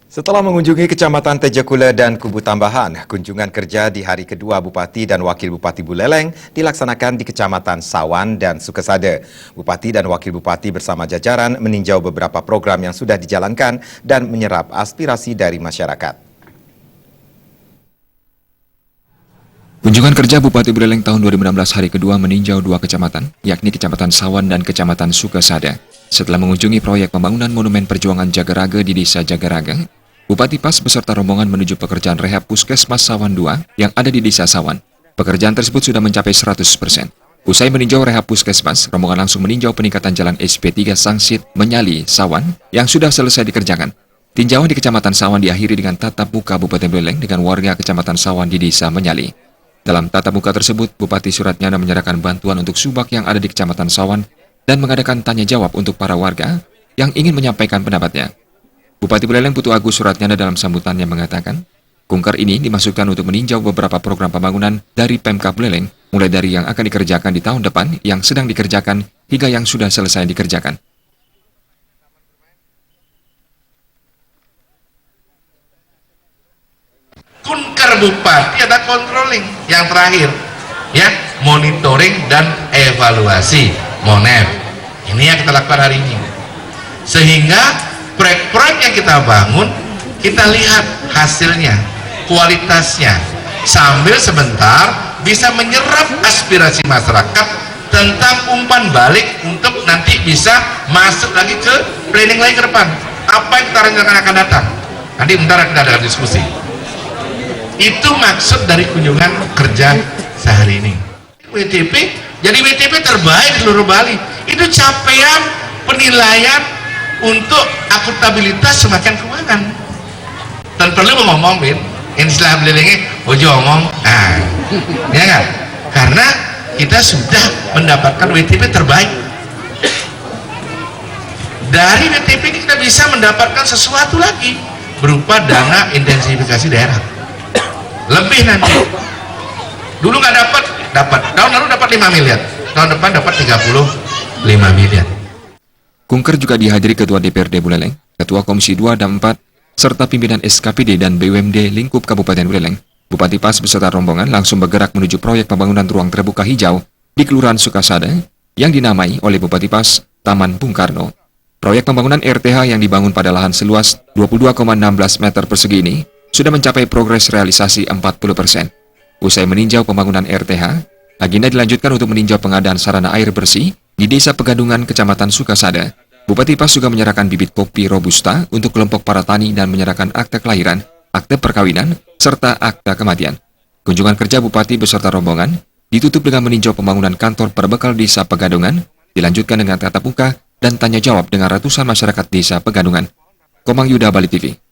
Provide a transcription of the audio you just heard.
Setelah mengunjungi Kecamatan Tejakula dan Kubu Tambahan, kunjungan kerja di hari kedua Bupati dan Wakil Bupati Buleleng dilaksanakan di Kecamatan Sawan dan Sukesada. Bupati dan Wakil Bupati bersama jajaran meninjau beberapa program yang sudah dijalankan dan menyerap aspirasi dari masyarakat. Kunjungan kerja Bupati Buleleng tahun 2016 hari kedua meninjau dua kecamatan, yakni Kecamatan Sawan dan Kecamatan Sukesada. Setelah mengunjungi proyek pembangunan Monumen Perjuangan Jagaraga di Desa Jagaraga, Bupati PAS beserta rombongan menuju pekerjaan rehab Puskesmas Sawan 2 yang ada di Desa Sawan. Pekerjaan tersebut sudah mencapai 100%. Usai meninjau rehab Puskesmas, rombongan langsung meninjau peningkatan jalan SP3 Sangsit Menyali Sawan yang sudah selesai dikerjakan. Tinjauan di Kecamatan Sawan diakhiri dengan tatap muka Bupati Buleleng dengan warga Kecamatan Sawan di Desa Menyali. Dalam tatap muka tersebut, Bupati Suratnyana menyerahkan bantuan untuk subak yang ada di Kecamatan Sawan dan mengadakan tanya jawab untuk para warga yang ingin menyampaikan pendapatnya. Bupati Buleleng Putu Agus Suratnyana dalam sambutannya mengatakan, kunker ini dimasukkan untuk meninjau beberapa program pembangunan dari Pemkab Buleleng, mulai dari yang akan dikerjakan di tahun depan, yang sedang dikerjakan, hingga yang sudah selesai dikerjakan. Kunker Bupati ada controlling yang terakhir, ya, monitoring dan evaluasi, MONEV. Ini yang kita lakukan hari ini, sehingga proyek-proyek yang kita bangun, kita lihat hasilnya, kualitasnya, sambil sebentar bisa menyerap aspirasi masyarakat tentang umpan balik untuk nanti bisa masuk lagi ke planning lagi ke depan. Apa yang kita rencanakan akan datang? Nanti bentar kita ada diskusi. Itu maksud dari kunjungan kerja sehari ini. WTP, jadi WTP terbaik di seluruh Bali. Itu capaian penilaian untuk akuntabilitas semakin keuangan. Dan perlu ngomong, Bin, istilah Bulelengnya ojo ngomong, ya kan? Karena kita sudah mendapatkan WTP terbaik. Dari WTP ini kita bisa mendapatkan sesuatu lagi berupa dana intensifikasi daerah. Lebih nanti. Dulu nggak dapat. Tahun lalu dapat 5 miliar. Tahun depan dapat 35 miliar. Kunker juga dihadiri Ketua DPRD Buleleng, Ketua Komisi 2 dan 4, serta pimpinan SKPD dan BUMD lingkup Kabupaten Buleleng. Bupati PAS beserta rombongan langsung bergerak menuju proyek pembangunan ruang terbuka hijau di Kelurahan Sukesada yang dinamai oleh Bupati PAS Taman Bung Karno. Proyek pembangunan RTH yang dibangun pada lahan seluas 22,16 meter persegi ini sudah mencapai progres realisasi 40%. Usai meninjau pembangunan RTH, agenda dilanjutkan untuk meninjau pengadaan sarana air bersih di Desa Pegadungan, Kecamatan Sukesada. Bupati PAS juga menyerahkan bibit kopi Robusta untuk kelompok para tani dan menyerahkan akte kelahiran, akte perkawinan, serta akte kematian. Kunjungan kerja Bupati beserta rombongan ditutup dengan meninjau pembangunan kantor perbekal Desa Pegadungan, dilanjutkan dengan tatap muka dan tanya jawab dengan ratusan masyarakat Desa Pegadungan. Komang Yuda, Bali TV.